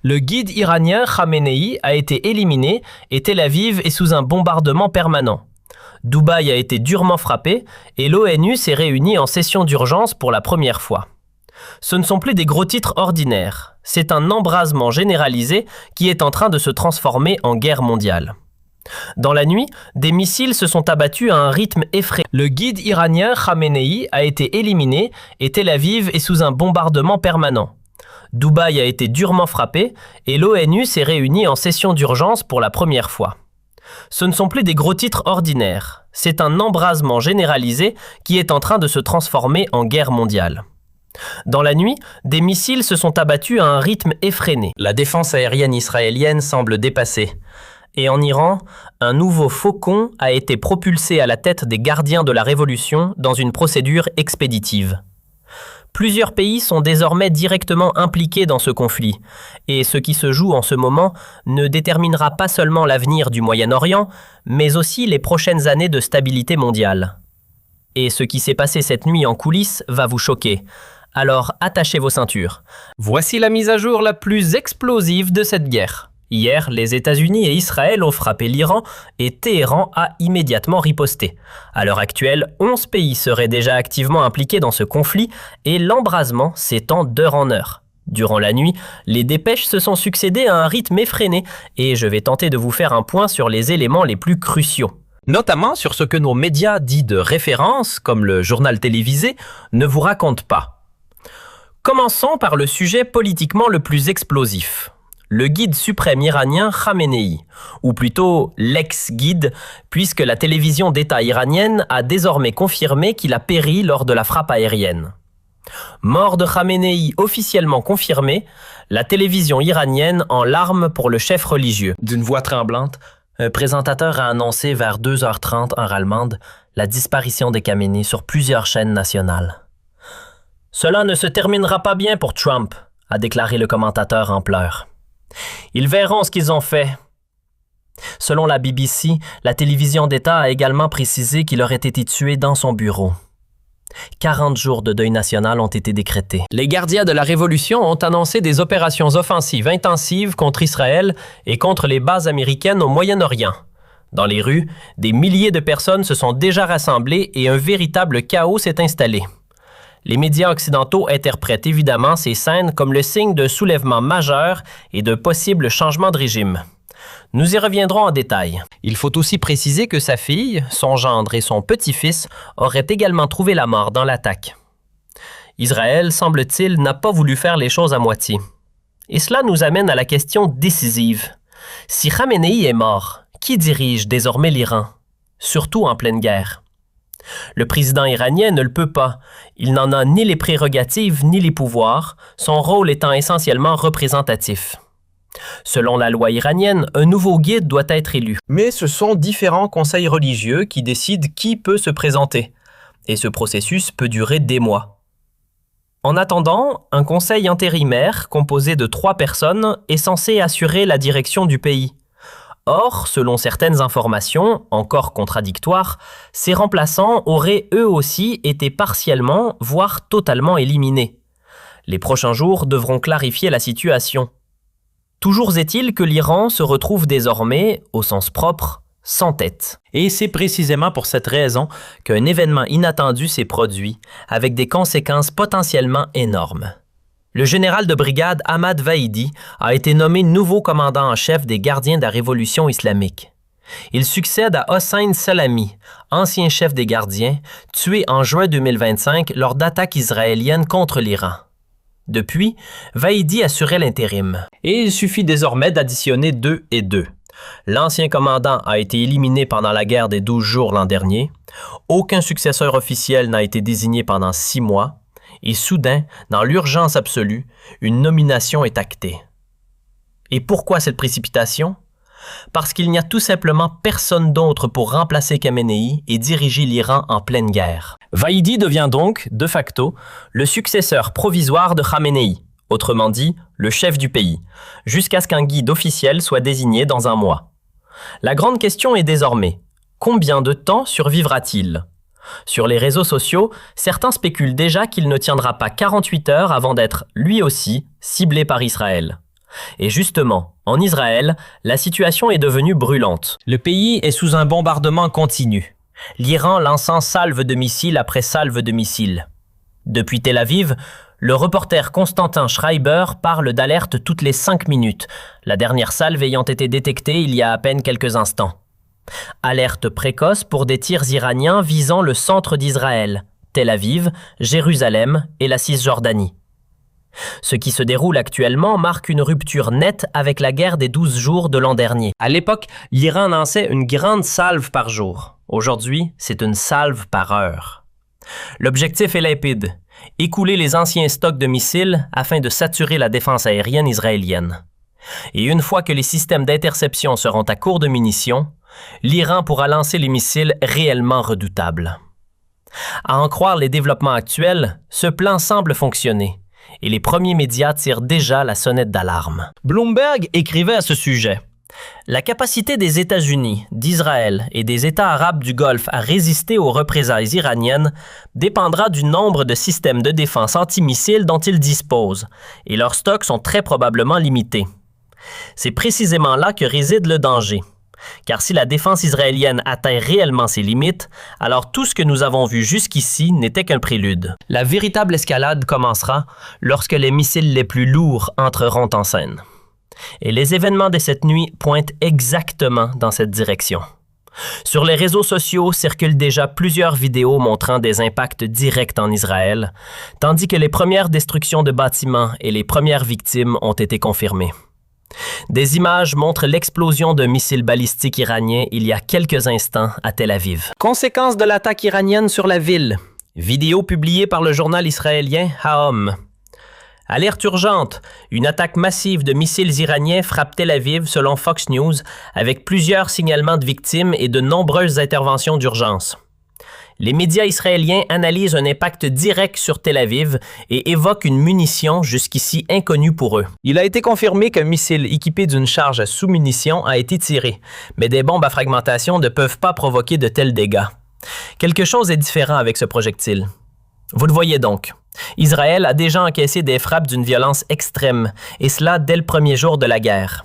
Le guide iranien Khamenei a été éliminé et Tel Aviv est sous un bombardement permanent. Dubaï a été durement frappé et l'ONU s'est réunie en session d'urgence pour la première fois. Ce ne sont plus des gros titres ordinaires, c'est un embrasement généralisé qui est en train de se transformer en guerre mondiale. Dans la nuit, des missiles se sont abattus à un rythme effrayant. Le guide iranien Khamenei a été éliminé et Tel Aviv est sous un bombardement permanent. Dubaï a été durement frappé et l'ONU s'est réunie en session d'urgence pour la première fois. Ce ne sont plus des gros titres ordinaires, c'est un embrasement généralisé qui est en train de se transformer en guerre mondiale. Dans la nuit, des missiles se sont abattus à un rythme effréné. La défense aérienne israélienne semble dépassée. Et en Iran, un nouveau faucon a été propulsé à la tête des gardiens de la révolution dans une procédure expéditive. Plusieurs pays sont désormais directement impliqués dans ce conflit, et ce qui se joue en ce moment ne déterminera pas seulement l'avenir du Moyen-Orient, mais aussi les prochaines années de stabilité mondiale. Et ce qui s'est passé cette nuit en coulisses va vous choquer. Alors attachez vos ceintures. Voici la mise à jour la plus explosive de cette guerre. Hier, les États-Unis et Israël ont frappé l'Iran et Téhéran a immédiatement riposté. À l'heure actuelle, 11 pays seraient déjà activement impliqués dans ce conflit et l'embrasement s'étend d'heure en heure. Durant la nuit, les dépêches se sont succédées à un rythme effréné et je vais tenter de vous faire un point sur les éléments les plus cruciaux. Notamment sur ce que nos médias dits de référence, comme le journal télévisé, ne vous racontent pas. Commençons par le sujet politiquement le plus explosif. Le guide suprême iranien Khamenei, ou plutôt l'ex-guide, puisque la télévision d'État iranienne a désormais confirmé qu'il a péri lors de la frappe aérienne. Mort de Khamenei officiellement confirmée, la télévision iranienne en larmes pour le chef religieux. D'une voix tremblante, un présentateur a annoncé vers 2h30 heure allemande la disparition des Khamenei sur plusieurs chaînes nationales. « Cela ne se terminera pas bien pour Trump », a déclaré le commentateur en pleurs. Ils verront ce qu'ils ont fait. Selon la BBC, la télévision d'État a également précisé qu'il aurait été tué dans son bureau. 40 jours de deuil national ont été décrétés. Les gardiens de la Révolution ont annoncé des opérations offensives intensives contre Israël et contre les bases américaines au Moyen-Orient. Dans les rues, des milliers de personnes se sont déjà rassemblées et un véritable chaos s'est installé. Les médias occidentaux interprètent évidemment ces scènes comme le signe d'un soulèvement majeur et de possibles changements de régime. Nous y reviendrons en détail. Il faut aussi préciser que sa fille, son gendre et son petit-fils auraient également trouvé la mort dans l'attaque. Israël, semble-t-il, n'a pas voulu faire les choses à moitié. Et cela nous amène à la question décisive. Si Khamenei est mort, qui dirige désormais l'Iran? Surtout en pleine guerre. Le président iranien ne le peut pas. Il n'en a ni les prérogatives ni les pouvoirs, son rôle étant essentiellement représentatif. Selon la loi iranienne, un nouveau guide doit être élu. Mais ce sont différents conseils religieux qui décident qui peut se présenter. Et ce processus peut durer des mois. En attendant, un conseil intérimaire composé de 3 personnes est censé assurer la direction du pays. Or, selon certaines informations, encore contradictoires, ces remplaçants auraient eux aussi été partiellement, voire totalement éliminés. Les prochains jours devront clarifier la situation. Toujours est-il que l'Iran se retrouve désormais, au sens propre, sans tête. Et c'est précisément pour cette raison qu'un événement inattendu s'est produit, avec des conséquences potentiellement énormes. Le général de brigade Ahmad Vahidi a été nommé nouveau commandant en chef des gardiens de la révolution islamique. Il succède à Hossein Salami, ancien chef des gardiens, tué en juin 2025 lors d'attaques israéliennes contre l'Iran. Depuis, Vahidi assurait l'intérim. Et il suffit désormais d'additionner 2 et 2. L'ancien commandant a été éliminé pendant la guerre des 12 jours l'an dernier. Aucun successeur officiel n'a été désigné pendant 6 mois. Et soudain, dans l'urgence absolue, une nomination est actée. Et pourquoi cette précipitation? Parce qu'il n'y a tout simplement personne d'autre pour remplacer Khamenei et diriger l'Iran en pleine guerre. Vahidi devient donc, de facto, le successeur provisoire de Khamenei, autrement dit, le chef du pays, jusqu'à ce qu'un guide officiel soit désigné dans un mois. La grande question est désormais, combien de temps survivra-t-il? Sur les réseaux sociaux, certains spéculent déjà qu'il ne tiendra pas 48 heures avant d'être, lui aussi, ciblé par Israël. Et justement, en Israël, la situation est devenue brûlante. Le pays est sous un bombardement continu. L'Iran lançant salve de missiles après salve de missiles. Depuis Tel Aviv, le reporter Constantin Schreiber parle d'alerte toutes les 5 minutes, la dernière salve ayant été détectée il y a à peine quelques instants. Alerte précoce pour des tirs iraniens visant le centre d'Israël, Tel Aviv, Jérusalem et la Cisjordanie. Ce qui se déroule actuellement marque une rupture nette avec la guerre des 12 jours de l'an dernier. À l'époque, l'Iran lançait une grande salve par jour. Aujourd'hui, c'est une salve par heure. L'objectif est limpide, écouler les anciens stocks de missiles afin de saturer la défense aérienne israélienne. Et une fois que les systèmes d'interception seront à court de munitions, l'Iran pourra lancer les missiles réellement redoutables. À en croire les développements actuels, ce plan semble fonctionner. Et les premiers médias tirent déjà la sonnette d'alarme. Bloomberg écrivait à ce sujet. La capacité des États-Unis, d'Israël et des États arabes du Golfe à résister aux représailles iraniennes dépendra du nombre de systèmes de défense antimissiles dont ils disposent, et leurs stocks sont très probablement limités. C'est précisément là que réside le danger. Car si la défense israélienne atteint réellement ses limites, alors tout ce que nous avons vu jusqu'ici n'était qu'un prélude. La véritable escalade commencera lorsque les missiles les plus lourds entreront en scène. Et les événements de cette nuit pointent exactement dans cette direction. Sur les réseaux sociaux circulent déjà plusieurs vidéos montrant des impacts directs en Israël, tandis que les premières destructions de bâtiments et les premières victimes ont été confirmées. Des images montrent l'explosion d'un missile balistique iranien il y a quelques instants à Tel Aviv. Conséquence de l'attaque iranienne sur la ville. Vidéo publiée par le journal israélien Ha'om. Alerte urgente. Une attaque massive de missiles iraniens frappe Tel Aviv selon Fox News avec plusieurs signalements de victimes et de nombreuses interventions d'urgence. Les médias israéliens analysent un impact direct sur Tel Aviv et évoquent une munition jusqu'ici inconnue pour eux. Il a été confirmé qu'un missile équipé d'une charge à sous-munition a été tiré, mais des bombes à fragmentation ne peuvent pas provoquer de tels dégâts. Quelque chose est différent avec ce projectile. Vous le voyez donc. Israël a déjà encaissé des frappes d'une violence extrême, et cela dès le premier jour de la guerre.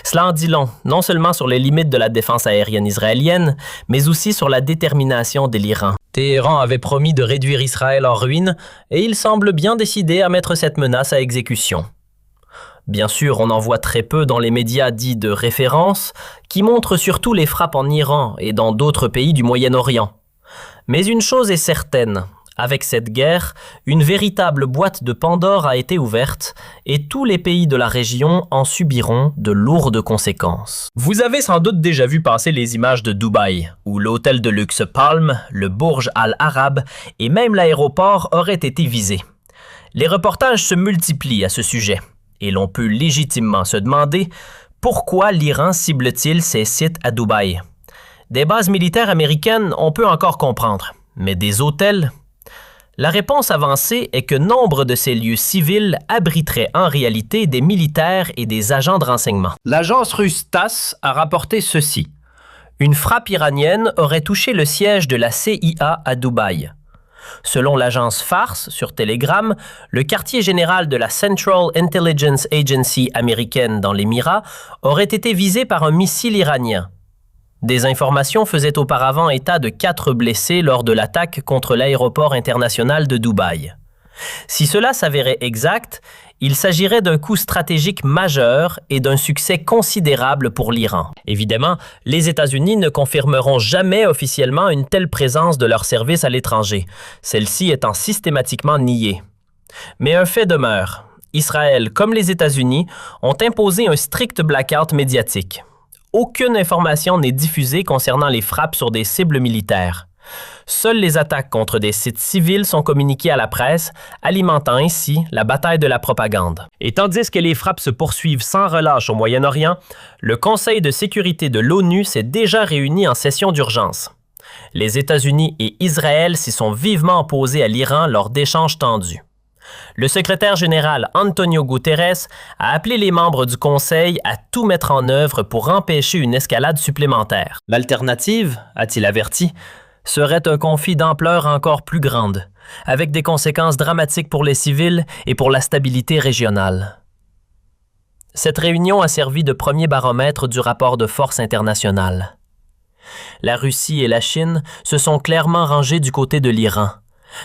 Cela en dit long, non seulement sur les limites de la défense aérienne israélienne, mais aussi sur la détermination de l'Iran. Téhéran avait promis de réduire Israël en ruine, et il semble bien décidé à mettre cette menace à exécution. Bien sûr, on en voit très peu dans les médias dits de référence, qui montrent surtout les frappes en Iran et dans d'autres pays du Moyen-Orient. Mais une chose est certaine. Avec cette guerre, une véritable boîte de Pandore a été ouverte et tous les pays de la région en subiront de lourdes conséquences. Vous avez sans doute déjà vu passer les images de Dubaï, où l'hôtel de luxe Palm, le Burj Al Arab et même l'aéroport auraient été visés. Les reportages se multiplient à ce sujet et l'on peut légitimement se demander pourquoi l'Iran cible-t-il ces sites à Dubaï. Des bases militaires américaines, on peut encore comprendre, mais des hôtels... La réponse avancée est que nombre de ces lieux civils abriteraient en réalité des militaires et des agents de renseignement. L'agence russe TASS a rapporté ceci. Une frappe iranienne aurait touché le siège de la CIA à Dubaï. Selon l'agence Fars sur Telegram, le quartier général de la Central Intelligence Agency américaine dans l'Émirat aurait été visé par un missile iranien. Des informations faisaient auparavant état de 4 blessés lors de l'attaque contre l'aéroport international de Dubaï. Si cela s'avérait exact, il s'agirait d'un coup stratégique majeur et d'un succès considérable pour l'Iran. Évidemment, les États-Unis ne confirmeront jamais officiellement une telle présence de leurs services à l'étranger, celle-ci étant systématiquement niée. Mais un fait demeure. Israël, comme les États-Unis, ont imposé un strict blackout médiatique. Aucune information n'est diffusée concernant les frappes sur des cibles militaires. Seules les attaques contre des sites civils sont communiquées à la presse, alimentant ainsi la bataille de la propagande. Et tandis que les frappes se poursuivent sans relâche au Moyen-Orient, le Conseil de sécurité de l'ONU s'est déjà réuni en session d'urgence. Les États-Unis et Israël s'y sont vivement opposés à l'Iran lors d'échanges tendus. Le secrétaire général Antonio Guterres a appelé les membres du Conseil à tout mettre en œuvre pour empêcher une escalade supplémentaire. L'alternative, a-t-il averti, serait un conflit d'ampleur encore plus grande, avec des conséquences dramatiques pour les civils et pour la stabilité régionale. Cette réunion a servi de premier baromètre du rapport de force internationale. La Russie et la Chine se sont clairement rangées du côté de l'Iran,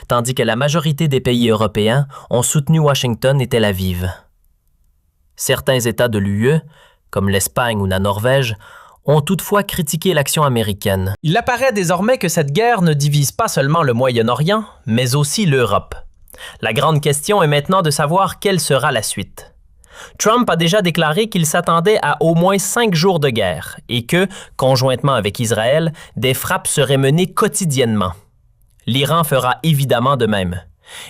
tandis que la majorité des pays européens ont soutenu Washington et Tel Aviv. Certains États de l'UE, comme l'Espagne ou la Norvège, ont toutefois critiqué l'action américaine. Il apparaît désormais que cette guerre ne divise pas seulement le Moyen-Orient, mais aussi l'Europe. La grande question est maintenant de savoir quelle sera la suite. Trump a déjà déclaré qu'il s'attendait à au moins 5 jours de guerre et que, conjointement avec Israël, des frappes seraient menées quotidiennement. L'Iran fera évidemment de même.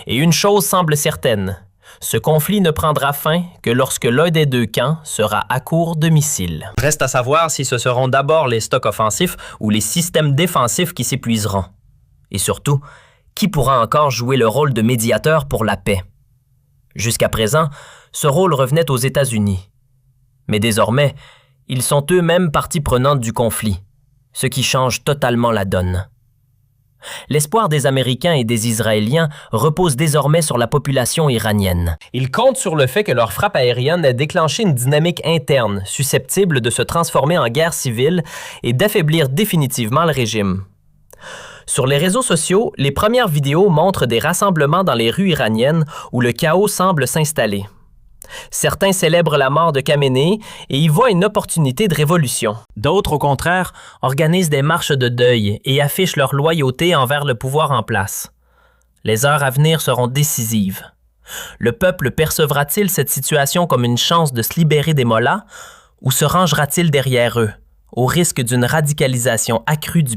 Et une chose semble certaine, ce conflit ne prendra fin que lorsque l'un des deux camps sera à court de missiles. Reste à savoir si ce seront d'abord les stocks offensifs ou les systèmes défensifs qui s'épuiseront. Et surtout, qui pourra encore jouer le rôle de médiateur pour la paix? Jusqu'à présent, ce rôle revenait aux États-Unis. Mais désormais, ils sont eux-mêmes partie prenante du conflit, ce qui change totalement la donne. L'espoir des Américains et des Israéliens repose désormais sur la population iranienne. Ils comptent sur le fait que leur frappe aérienne a déclenché une dynamique interne susceptible de se transformer en guerre civile et d'affaiblir définitivement le régime. Sur les réseaux sociaux, les premières vidéos montrent des rassemblements dans les rues iraniennes où le chaos semble s'installer. Certains célèbrent la mort de Khamenei et y voient une opportunité de révolution. D'autres, au contraire, organisent des marches de deuil et affichent leur loyauté envers le pouvoir en place. Les heures à venir seront décisives. Le peuple percevra-t-il cette situation comme une chance de se libérer des mollahs ou se rangera-t-il derrière eux, au risque d'une radicalisation accrue du